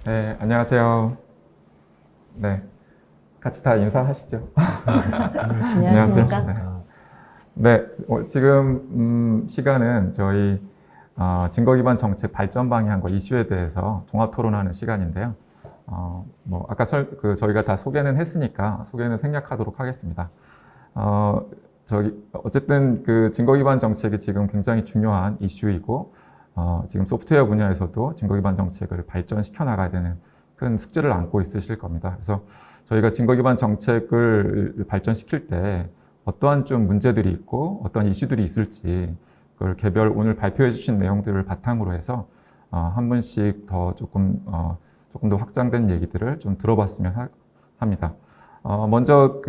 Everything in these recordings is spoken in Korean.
네, 안녕하세요. 네, 같이 다 인사하시죠. 안녕하십니까? 네, 지금 시간은 저희 증거 기반 정책 발전 방향과 이슈에 대해서 종합 토론하는 시간인데요. 아까 저희가 다 소개는 했으니까 소개는 생략하도록 하겠습니다. 어쨌든 그 증거 기반 정책이 지금 굉장히 중요한 이슈이고, 지금 소프트웨어 분야에서도 증거 기반 정책을 발전시켜 나가야 되는 큰 숙제를 안고 있으실 겁니다. 그래서 저희가 증거 기반 정책을 발전시킬 때 어떠한 좀 문제들이 있고 어떤 이슈들이 있을지 그걸 개별 오늘 발표해 주신 내용들을 바탕으로 해서 한 분씩 더 조금 더 확장된 얘기들을 좀 들어봤으면 합니다. 먼저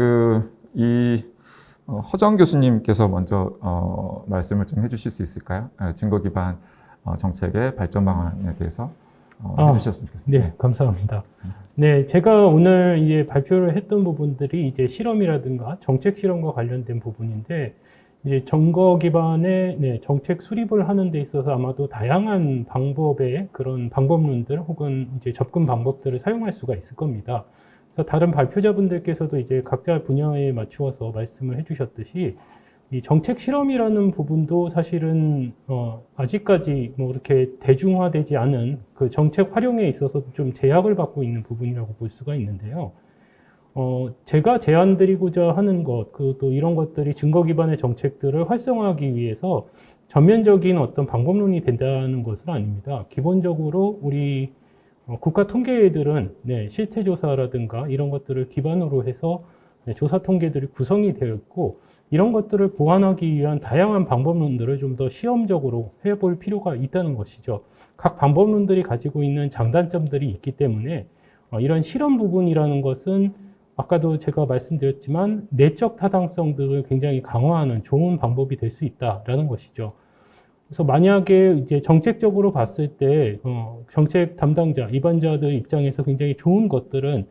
허정 교수님께서 먼저 말씀을 좀 해주실 수 있을까요? 증거 기반 정책의 발전 방안에 대해서 해주셨으면 좋겠습니다. 네, 감사합니다. 네, 제가 오늘 이제 발표를 했던 부분들이 이제 실험이라든가 정책 실험과 관련된 부분인데, 이제 증거 기반의 정책 수립을 하는 데 있어서 아마도 다양한 방법의 그런 방법론들 혹은 이제 접근 방법들을 사용할 수가 있을 겁니다. 그래서 다른 발표자분들께서도 이제 각자 분야에 맞추어서 말씀을 해주셨듯이 이 정책 실험이라는 부분도 사실은 아직까지 뭐 이렇게 대중화되지 않은 그 정책 활용에 있어서 좀 제약을 받고 있는 부분이라고 볼 수가 있는데요. 제가 제안드리고자 하는 것, 또 이런 것들이 증거 기반의 정책들을 활성화하기 위해서 전면적인 어떤 방법론이 된다는 것은 아닙니다. 기본적으로 우리 국가 통계들은 실태조사라든가 이런 것들을 기반으로 해서 조사 통계들이 구성이 되어 있고, 이런 것들을 보완하기 위한 다양한 방법론들을 좀 더 시험적으로 해볼 필요가 있다는 것이죠. 각 방법론들이 가지고 있는 장단점들이 있기 때문에 이런 실험 부분이라는 것은 아까도 제가 말씀드렸지만 내적 타당성들을 굉장히 강화하는 좋은 방법이 될 수 있다라는 것이죠. 그래서 만약에 이제 정책적으로 봤을 때 정책 담당자, 입안자들 입장에서 굉장히 좋은 것들은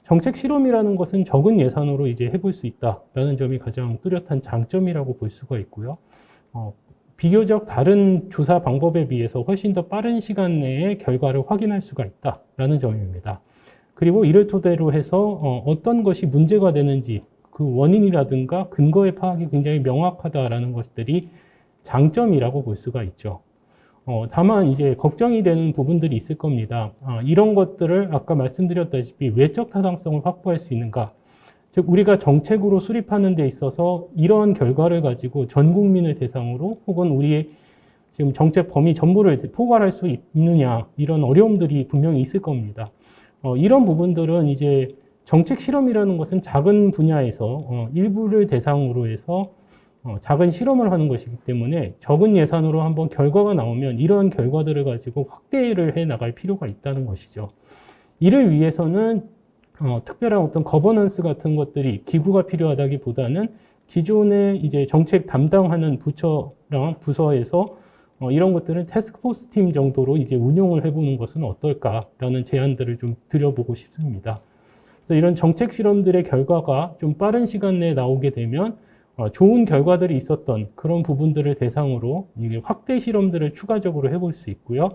정책 실험이라는 것은 적은 예산으로 이제 해볼 수 있다라는 점이 가장 뚜렷한 장점이라고 볼 수가 있고요. 비교적 다른 조사 방법에 비해서 훨씬 더 빠른 시간 내에 결과를 확인할 수가 있다라는 점입니다. 그리고 이를 토대로 해서 어떤 것이 문제가 되는지 그 원인이라든가 근거의 파악이 굉장히 명확하다라는 것들이 장점이라고 볼 수가 있죠. 다만 이제 걱정이 되는 부분들이 있을 겁니다. 이런 것들을 아까 말씀드렸다시피 외적 타당성을 확보할 수 있는가? 즉 우리가 정책으로 수립하는 데 있어서 이러한 결과를 가지고 전 국민을 대상으로 혹은 우리의 지금 정책 범위 전부를 포괄할 수 있느냐, 이런 어려움들이 분명히 있을 겁니다. 이런 부분들은 이제 정책 실험이라는 것은 작은 분야에서 일부를 대상으로 해서 작은 실험을 하는 것이기 때문에 적은 예산으로 한번 결과가 나오면 이러한 결과들을 가지고 확대를 해 나갈 필요가 있다는 것이죠. 이를 위해서는 특별한 어떤 거버넌스 같은 것들이 기구가 필요하다기보다는 기존의 이제 정책 담당하는 부처랑 부서에서 이런 것들은 태스크포스 팀 정도로 이제 운용을 해보는 것은 어떨까라는 제안들을 좀 드려보고 싶습니다. 그래서 이런 정책 실험들의 결과가 좀 빠른 시간 내에 나오게 되면 좋은 결과들이 있었던 그런 부분들을 대상으로 확대 실험들을 추가적으로 해볼 수 있고요.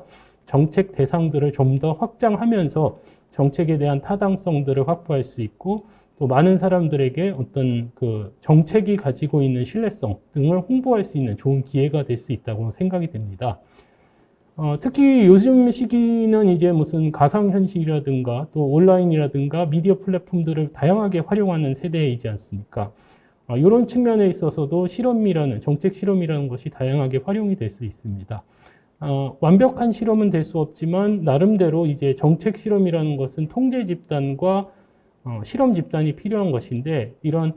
정책 대상들을 좀 더 확장하면서 정책에 대한 타당성들을 확보할 수 있고, 또 많은 사람들에게 어떤 그 정책이 가지고 있는 신뢰성 등을 홍보할 수 있는 좋은 기회가 될 수 있다고 생각이 됩니다. 특히 요즘 시기는 이제 무슨 가상현실이라든가 또 온라인이라든가 미디어 플랫폼들을 다양하게 활용하는 세대이지 않습니까? 이런 측면에 있어서도 정책 실험이라는 것이 다양하게 활용이 될 수 있습니다. 완벽한 실험은 될 수 없지만 나름대로 이제 정책 실험이라는 것은 통제 집단과 실험 집단이 필요한 것인데, 이런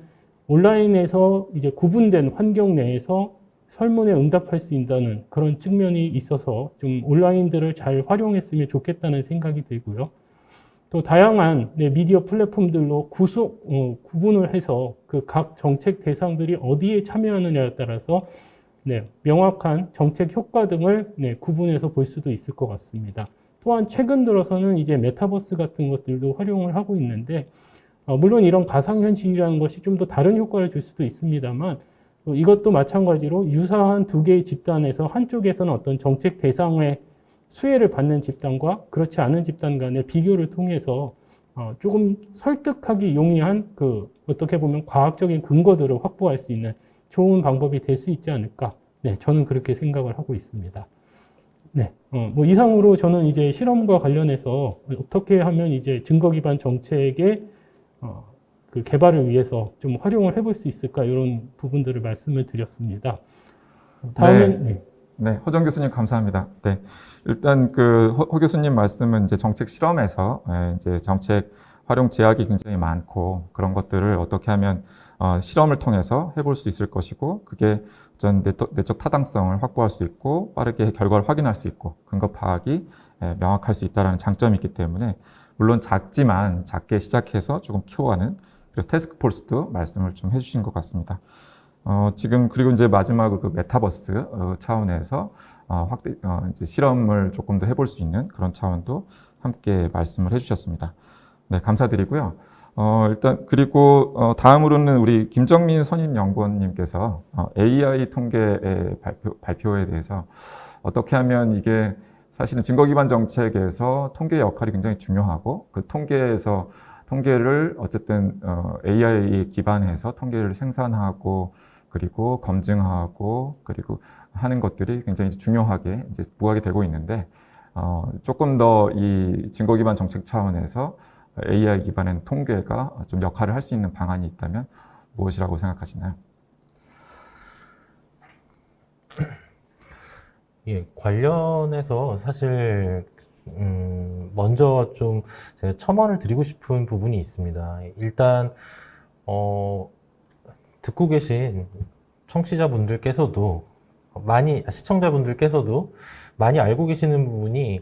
온라인에서 이제 구분된 환경 내에서 설문에 응답할 수 있다는 그런 측면이 있어서 좀 온라인들을 잘 활용했으면 좋겠다는 생각이 들고요. 또 다양한 미디어 플랫폼들로 구분을 해서 그 각 정책 대상들이 어디에 참여하느냐에 따라서 명확한 정책 효과 등을 구분해서 볼 수도 있을 것 같습니다. 또한 최근 들어서는 이제 메타버스 같은 것들도 활용을 하고 있는데, 물론 이런 가상현실이라는 것이 좀 더 다른 효과를 줄 수도 있습니다만, 이것도 마찬가지로 유사한 두 개의 집단에서 한쪽에서는 어떤 정책 대상의 수혜를 받는 집단과 그렇지 않은 집단 간의 비교를 통해서 조금 설득하기 용이한 어떻게 보면 과학적인 근거들을 확보할 수 있는 좋은 방법이 될 수 있지 않을까. 네, 저는 그렇게 생각을 하고 있습니다. 네, 뭐 이상으로 저는 이제 실험과 관련해서 어떻게 하면 이제 증거 기반 정책의 그 개발을 위해서 좀 활용을 해볼 수 있을까 이런 부분들을 말씀을 드렸습니다. 다음엔 네. 네, 허정 교수님 감사합니다. 네, 일단 허 교수님 말씀은 이제 정책 실험에서 이제 정책 활용 제약이 굉장히 많고 그런 것들을 어떻게 하면 실험을 통해서 해볼 수 있을 것이고 그게 전 내적 타당성을 확보할 수 있고 빠르게 결과를 확인할 수 있고 근거 파악이 명확할 수 있다는 장점이 있기 때문에 물론 작지만 작게 시작해서 조금 키워가는 그래서 태스크포스도 말씀을 좀 해주신 것 같습니다. 지금 그리고 이제 마지막으로 그 메타버스 차원에서 이제 실험을 조금 더 해볼 수 있는 그런 차원도 함께 말씀을 해주셨습니다. 네, 감사드리고요. 일단 그리고 다음으로는 우리 김정민 선임연구원님께서 AI 통계의 발표에 대해서 어떻게 하면 이게 사실은 증거 기반 정책에서 통계 역할이 굉장히 중요하고 그 통계를 어쨌든 AI 기반해서 통계를 생산하고 그리고 검증하고 그리고 하는 것들이 굉장히 중요하게 이제 부각이 되고 있는데 조금 더 이 증거 기반 정책 차원에서 AI 기반의 통계가 좀 역할을 할 수 있는 방안이 있다면 무엇이라고 생각하시나요? 예, 관련해서 사실 먼저 좀 제가 첨언을 드리고 싶은 부분이 있습니다. 일단 듣고 계신 시청자분들께서도 많이 알고 계시는 부분이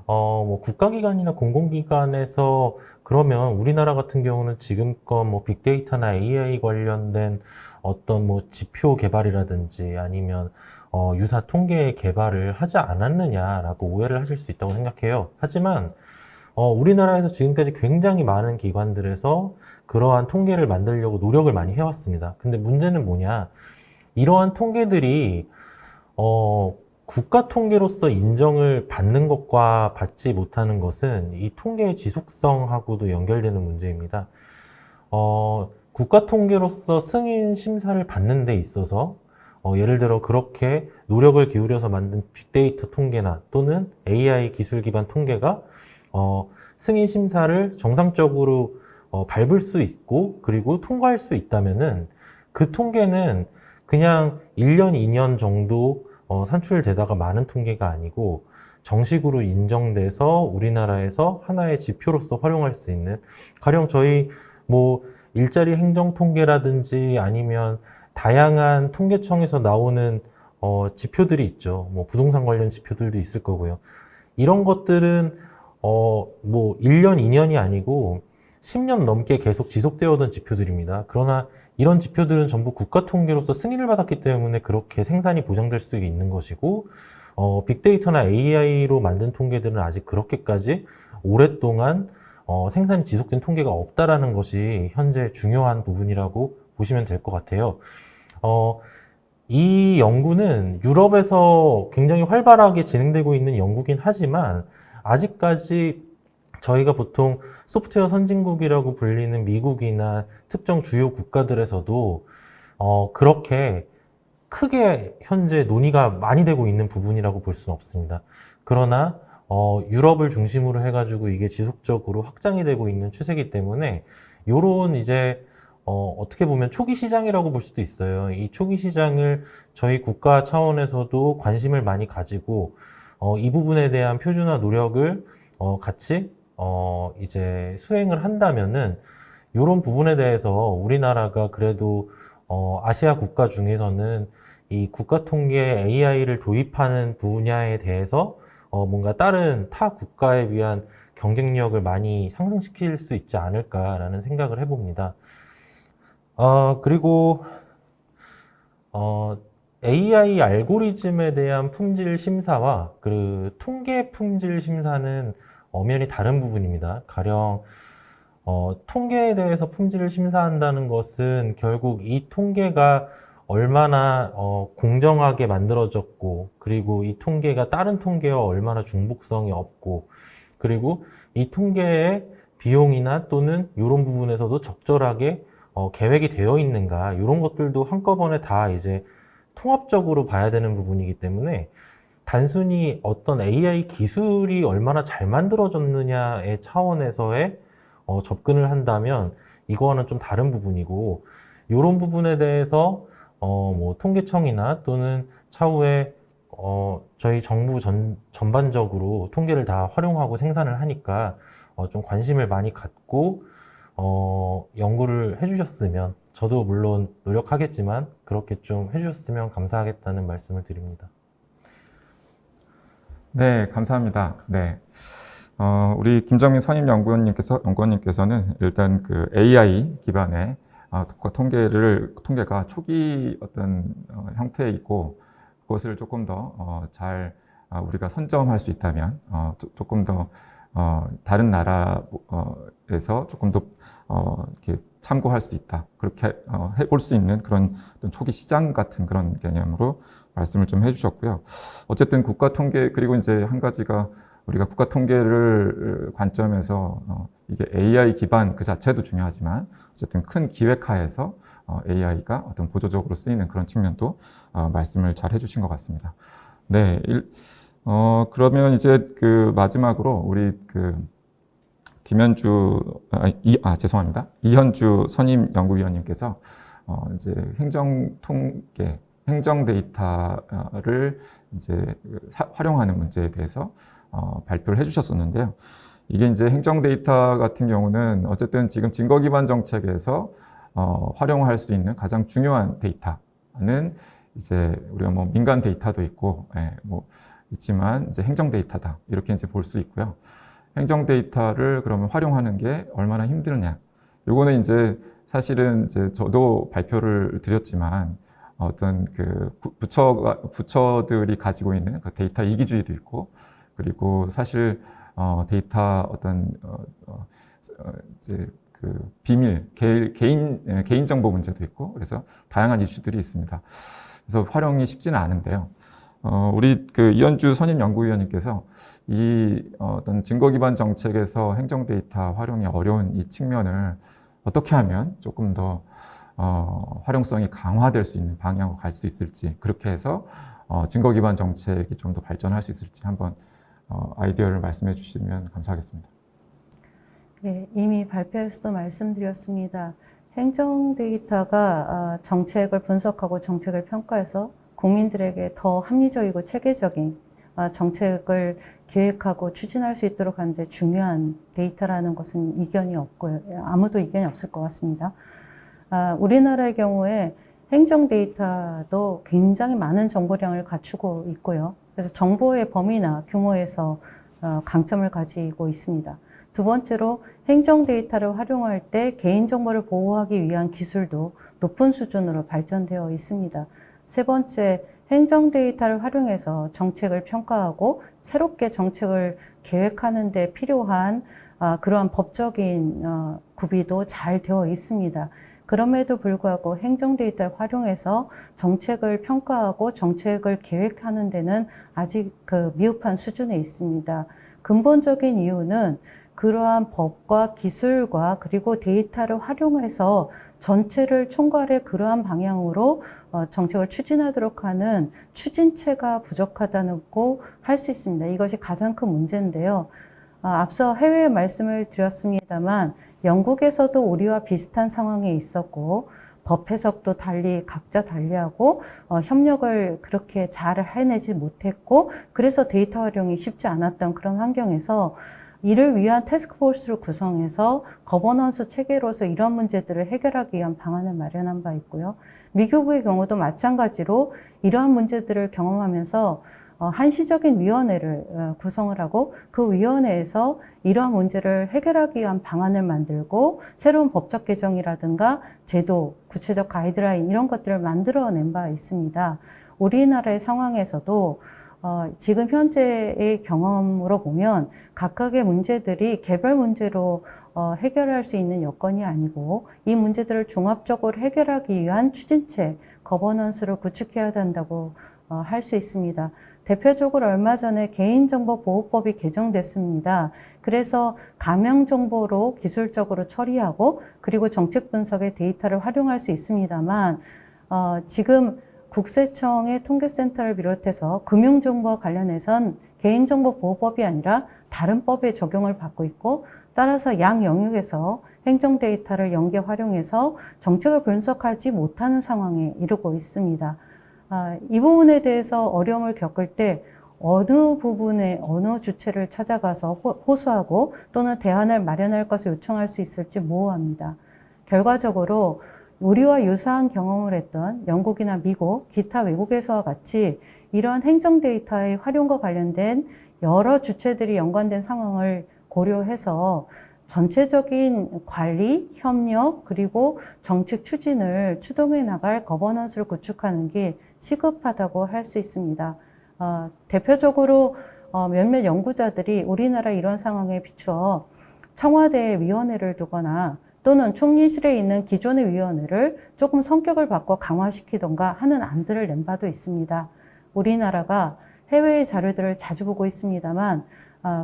뭐 국가기관이나 공공기관에서 그러면 우리나라 같은 경우는 지금껏 뭐 빅데이터나 AI 관련된 어떤 뭐 지표 개발이라든지 아니면 유사 통계 개발을 하지 않았느냐라고 오해를 하실 수 있다고 생각해요. 하지만 우리나라에서 지금까지 굉장히 많은 기관들에서 그러한 통계를 만들려고 노력을 많이 해왔습니다. 근데 문제는 뭐냐? 이러한 통계들이 국가 통계로서 인정을 받는 것과 받지 못하는 것은 이 통계의 지속성하고도 연결되는 문제입니다. 국가 통계로서 승인 심사를 받는 데 있어서 예를 들어 그렇게 노력을 기울여서 만든 빅데이터 통계나 또는 AI 기술 기반 통계가 승인 심사를 정상적으로 밟을 수 있고 그리고 통과할 수 있다면은 그 통계는 그냥 1년, 2년 정도 산출되다가 많은 통계가 아니고 정식으로 인정돼서 우리나라에서 하나의 지표로서 활용할 수 있는 가령 저희 뭐 일자리 행정 통계라든지 아니면 다양한 통계청에서 나오는 지표들이 있죠. 뭐 부동산 관련 지표들도 있을 거고요. 이런 것들은 뭐 1년, 2년이 아니고 10년 넘게 계속 지속되어 오던 지표들입니다. 그러나 이런 지표들은 전부 국가 통계로서 승인을 받았기 때문에 그렇게 생산이 보장될 수 있는 것이고 빅데이터나 AI로 만든 통계들은 아직 그렇게까지 오랫동안 생산이 지속된 통계가 없다라는 것이 현재 중요한 부분이라고 보시면 될 것 같아요. 이 연구는 유럽에서 굉장히 활발하게 진행되고 있는 연구긴 하지만 아직까지 저희가 보통 소프트웨어 선진국이라고 불리는 미국이나 특정 주요 국가들에서도 그렇게 크게 현재 논의가 많이 되고 있는 부분이라고 볼 수는 없습니다. 그러나 유럽을 중심으로 해가지고 이게 지속적으로 확장이 되고 있는 추세이기 때문에 요런 이제 어떻게 보면 초기 시장이라고 볼 수도 있어요. 이 초기 시장을 저희 국가 차원에서도 관심을 많이 가지고 이 부분에 대한 표준화 노력을 같이 이제 수행을 한다면은 이런 부분에 대해서 우리나라가 그래도 아시아 국가 중에서는 이 국가 통계 AI를 도입하는 분야에 대해서 뭔가 다른 타 국가에 비한 경쟁력을 많이 상승시킬 수 있지 않을까라는 생각을 해봅니다. 그리고 AI 알고리즘에 대한 품질 심사와 그 통계 품질 심사는 엄연히 다른 부분입니다. 가령 통계에 대해서 품질을 심사한다는 것은 결국 이 통계가 얼마나 공정하게 만들어졌고, 그리고 이 통계가 다른 통계와 얼마나 중복성이 없고, 그리고 이 통계의 비용이나 또는 이런 부분에서도 적절하게 계획이 되어 있는가, 이런 것들도 한꺼번에 다 이제 통합적으로 봐야 되는 부분이기 때문에 단순히 어떤 AI 기술이 얼마나 잘 만들어졌느냐의 차원에서의 접근을 한다면 이거와는 좀 다른 부분이고, 이런 부분에 대해서 뭐 통계청이나 또는 차후에 저희 정부 전반적으로 통계를 다 활용하고 생산을 하니까 좀 관심을 많이 갖고 연구를 해주셨으면, 저도 물론 노력하겠지만 그렇게 좀 해주셨으면 감사하겠다는 말씀을 드립니다. 네, 감사합니다. 네. 우리 김정민 연구원님께서는 일단 그 AI 기반의 통계가 초기 어떤 형태에 있고, 그것을 조금 더 잘 우리가 선점할 수 있다면 조금 더 다른 나라에서 조금 더 이렇게 참고할 수 있다. 그렇게 해볼 수 있는 그런 어떤 초기 시장 같은 그런 개념으로 말씀을 좀 해주셨고요. 어쨌든 국가 통계, 그리고 이제 한 가지가 우리가 국가 통계를 관점에서 이게 AI 기반 그 자체도 중요하지만 어쨌든 큰 기획하에서 AI가 어떤 보조적으로 쓰이는 그런 측면도 말씀을 잘 해주신 것 같습니다. 네, 그러면 이제 그 마지막으로 우리 그 죄송합니다. 이현주 선임 연구위원님께서 이제 행정 데이터를 이제 활용하는 문제에 대해서 발표를 해주셨었는데요. 이게 이제 행정 데이터 같은 경우는 어쨌든 지금 증거 기반 정책에서 활용할 수 있는 가장 중요한 데이터는 이제 우리가 뭐 민간 데이터도 있고, 뭐 있지만 이제 행정 데이터다, 이렇게 이제 볼 수 있고요. 행정 데이터를 그러면 활용하는 게 얼마나 힘드냐? 요거는 이제 사실은 이제 저도 발표를 드렸지만 어떤 그 부처들이 가지고 있는 그 데이터 이기주의도 있고, 그리고 사실 데이터 어떤 이제 그 비밀, 개인 정보 문제도 있고, 그래서 다양한 이슈들이 있습니다. 그래서 활용이 쉽지는 않은데요. 우리 그 이현주 선임 연구위원님께서 이 어떤 증거 기반 정책에서 행정 데이터 활용이 어려운 이 측면을 어떻게 하면 조금 더 활용성이 강화될 수 있는 방향으로 갈 수 있을지, 그렇게 해서 증거 기반 정책이 좀 더 발전할 수 있을지 한번 아이디어를 말씀해 주시면 감사하겠습니다. 네, 이미 발표에서도 말씀드렸습니다. 행정 데이터가 정책을 분석하고 정책을 평가해서 국민들에게 더 합리적이고 체계적인 정책을 계획하고 추진할 수 있도록 하는데 중요한 데이터라는 것은 이견이 없고요. 아무도 이견이 없을 것 같습니다. 우리나라의 경우에 행정 데이터도 굉장히 많은 정보량을 갖추고 있고요. 그래서 정보의 범위나 규모에서 강점을 가지고 있습니다. 두 번째로 행정 데이터를 활용할 때 개인정보를 보호하기 위한 기술도 높은 수준으로 발전되어 있습니다. 세 번째, 행정 데이터를 활용해서 정책을 평가하고 새롭게 정책을 계획하는 데 필요한 그러한 법적인 구비도 잘 되어 있습니다. 그럼에도 불구하고 행정 데이터를 활용해서 정책을 평가하고 정책을 계획하는 데는 아직 그 미흡한 수준에 있습니다. 근본적인 이유는 그러한 법과 기술과 그리고 데이터를 활용해서 전체를 총괄해 그러한 방향으로 정책을 추진하도록 하는 추진체가 부족하다고 할 수 있습니다. 이것이 가장 큰 문제인데요. 앞서 해외 말씀을 드렸습니다만 영국에서도 우리와 비슷한 상황에 있었고 법 해석도 각자 달리하고 협력을 그렇게 잘 해내지 못했고, 그래서 데이터 활용이 쉽지 않았던 그런 환경에서 이를 위한 태스크포스를 구성해서 거버넌스 체계로서 이런 문제들을 해결하기 위한 방안을 마련한 바 있고요. 미국의 경우도 마찬가지로 이러한 문제들을 경험하면서 한시적인 위원회를 구성을 하고 그 위원회에서 이러한 문제를 해결하기 위한 방안을 만들고 새로운 법적 개정이라든가 제도, 구체적 가이드라인 이런 것들을 만들어낸 바 있습니다. 우리나라의 상황에서도 지금 현재의 경험으로 보면 각각의 문제들이 개별 문제로 해결할 수 있는 여건이 아니고 이 문제들을 종합적으로 해결하기 위한 추진책, 거버넌스를 구축해야 된다고 할 수 있습니다. 대표적으로 얼마 전에 개인정보보호법이 개정됐습니다. 그래서 가명정보로 기술적으로 처리하고 그리고 정책 분석에 데이터를 활용할 수 있습니다만 지금 국세청의 통계센터를 비롯해서 금융정보와 관련해선 개인정보보호법이 아니라 다른 법에 적용을 받고 있고 따라서 양 영역에서 행정 데이터를 연계 활용해서 정책을 분석하지 못하는 상황에 이르고 있습니다. 이 부분에 대해서 어려움을 겪을 때 어느 부분에 어느 주체를 찾아가서 호소하고 또는 대안을 마련할 것을 요청할 수 있을지 모호합니다. 결과적으로 우리와 유사한 경험을 했던 영국이나 미국, 기타 외국에서와 같이 이러한 행정 데이터의 활용과 관련된 여러 주체들이 연관된 상황을 고려해서 전체적인 관리, 협력, 그리고 정책 추진을 추동해 나갈 거버넌스를 구축하는 게 시급하다고 할 수 있습니다. 대표적으로 몇몇 연구자들이 우리나라 이런 상황에 비추어 청와대에 위원회를 두거나 또는 총리실에 있는 기존의 위원회를 조금 성격을 바꿔 강화시키던가 하는 안들을 낸 바도 있습니다. 우리나라가 해외의 자료들을 자주 보고 있습니다만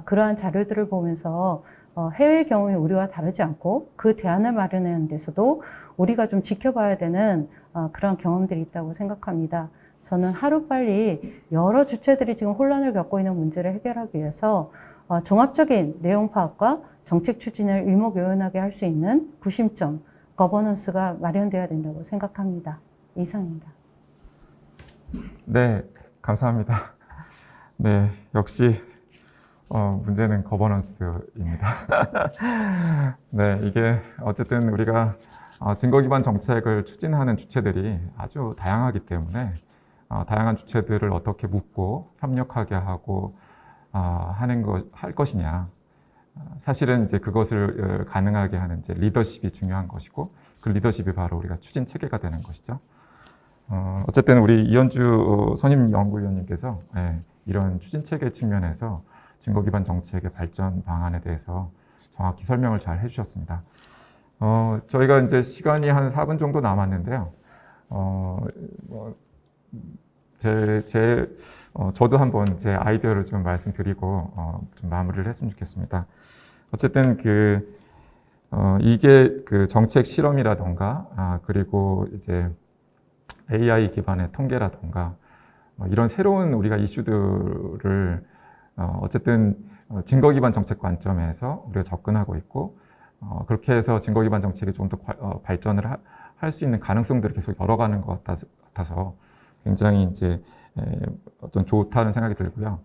그러한 자료들을 보면서 해외 경험이 우리와 다르지 않고 그 대안을 마련하는 데서도 우리가 좀 지켜봐야 되는 그런 경험들이 있다고 생각합니다. 저는 하루빨리 여러 주체들이 지금 혼란을 겪고 있는 문제를 해결하기 위해서 종합적인 내용 파악과 정책 추진을 일목요연하게 할 수 있는 구심점, 거버넌스가 마련돼야 된다고 생각합니다. 이상입니다. 네, 감사합니다. 네, 역시 문제는 거버넌스입니다. 네, 이게 어쨌든 우리가 증거 기반 정책을 추진하는 주체들이 아주 다양하기 때문에 다양한 주체들을 어떻게 묶고 협력하게 하고 할 것이냐. 사실은 이제 그것을 가능하게 하는 이제 리더십이 중요한 것이고 그 리더십이 바로 우리가 추진 체계가 되는 것이죠. 어쨌든 우리 이현주 선임 연구위원님께서 이런 추진 체계 측면에서 증거 기반 정책의 발전 방안에 대해서 정확히 설명을 잘 해주셨습니다. 저희가 이제 시간이 한 4분 정도 남았는데요. 저도 한번 제 아이디어를 좀 말씀드리고 좀 마무리를 했으면 좋겠습니다. 어쨌든 이게 그 정책 실험이라던가 그리고 이제 AI 기반의 통계라던가 이런 새로운 우리가 이슈들을 어쨌든 증거 기반 정책 관점에서 우리가 접근하고 있고 그렇게 해서 증거 기반 정책이 좀 더 발전을 할 수 있는 가능성들을 계속 열어가는 것 같아서 굉장히 이제 어떤 좋다는 생각이 들고요.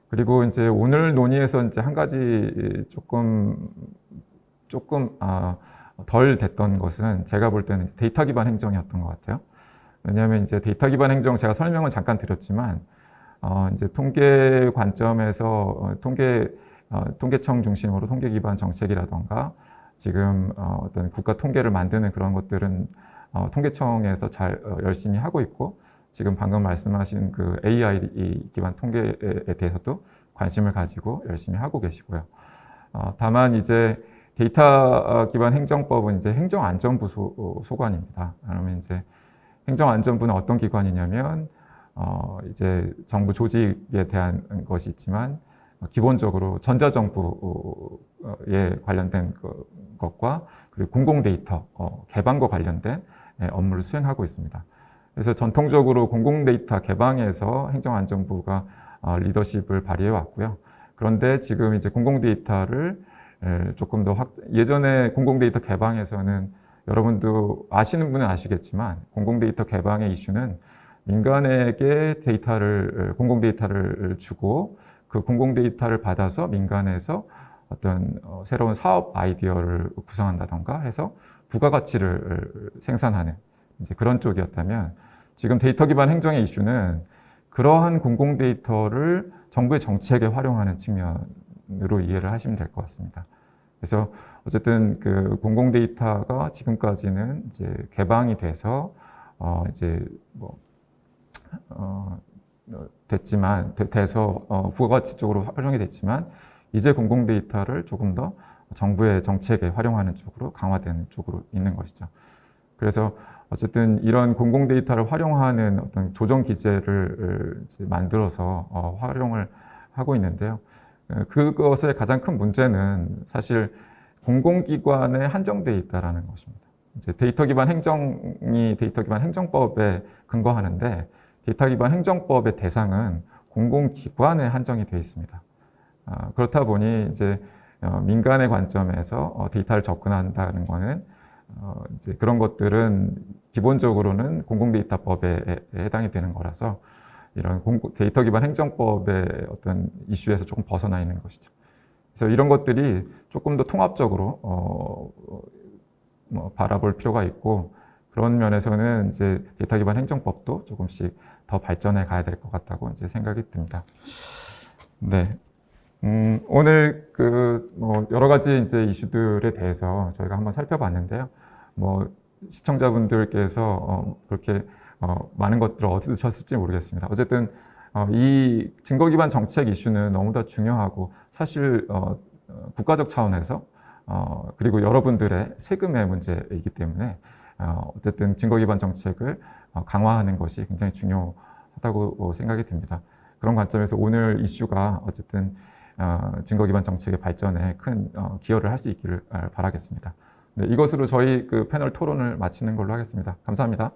그리고 이제 오늘 논의에서 이제 한 가지 조금 덜 됐던 것은 제가 볼 때는 데이터 기반 행정이었던 것 같아요. 왜냐하면 이제 데이터 기반 행정 제가 설명을 잠깐 드렸지만 이제 통계 관점에서 통계청 중심으로 통계 기반 정책이라던가 지금 어떤 국가 통계를 만드는 그런 것들은 통계청에서 잘 열심히 하고 있고 지금 방금 말씀하신 그 AI 기반 통계에 대해서도 관심을 가지고 열심히 하고 계시고요. 다만 이제 데이터 기반 행정법은 이제 행정안전부 소관입니다. 그러면 이제 행정안전부는 어떤 기관이냐면 이제 정부 조직에 대한 것이 있지만 기본적으로 전자정부에 관련된 것과 그리고 공공 데이터 개방과 관련된 업무를 수행하고 있습니다. 그래서 전통적으로 공공 데이터 개방에서 행정안전부가 리더십을 발휘해 왔고요. 그런데 지금 이제 공공 데이터를 조금 더 예전에 공공 데이터 개방에서는 여러분도 아시는 분은 아시겠지만 공공 데이터 개방의 이슈는 민간에게 공공 데이터를 주고 그 공공 데이터를 받아서 민간에서 어떤 새로운 사업 아이디어를 구상한다던가 해서 부가가치를 생산하는 이제 그런 쪽이었다면 지금 데이터 기반 행정의 이슈는 그러한 공공 데이터를 정부의 정책에 활용하는 측면으로 이해를 하시면 될 것 같습니다. 그래서 어쨌든 그 공공 데이터가 지금까지는 이제 개방이 돼서 이제 돼서 부가가치 쪽으로 활용이 됐지만 이제 공공 데이터를 조금 더 정부의 정책에 활용하는 쪽으로 강화되는 쪽으로 있는 것이죠. 그래서 어쨌든 이런 공공 데이터를 활용하는 어떤 조정 기제를 이제 만들어서 활용을 하고 있는데요. 그것의 가장 큰 문제는 사실 공공기관에 한정돼 있다라는 것입니다. 이제 데이터 기반 행정이 데이터 기반 행정법에 근거하는데 데이터 기반 행정법의 대상은 공공기관에 한정이 되어 있습니다. 그렇다 보니 이제 민간의 관점에서 데이터를 접근한다는 것은 이제 그런 것들은 기본적으로는 공공데이터법에 해당이 되는 거라서 이런 데이터 기반 행정법의 어떤 이슈에서 조금 벗어나 있는 것이죠. 그래서 이런 것들이 조금 더 통합적으로 바라볼 필요가 있고 그런 면에서는 이제 데이터 기반 행정법도 조금씩 더 발전해 가야 될 것 같다고 이제 생각이 듭니다. 네. 오늘 여러 가지 이제 이슈들에 대해서 저희가 한번 살펴봤는데요. 시청자분들께서 그렇게 많은 것들을 얻으셨을지 모르겠습니다. 어쨌든 이 증거 기반 정책 이슈는 너무나 중요하고 사실 국가적 차원에서 그리고 여러분들의 세금의 문제이기 때문에 어쨌든 증거 기반 정책을 강화하는 것이 굉장히 중요하다고 생각이 듭니다. 그런 관점에서 오늘 이슈가 어쨌든 증거 기반 정책의 발전에 큰 기여를 할 수 있기를 바라겠습니다. 네, 이것으로 저희 패널 토론을 마치는 걸로 하겠습니다. 감사합니다.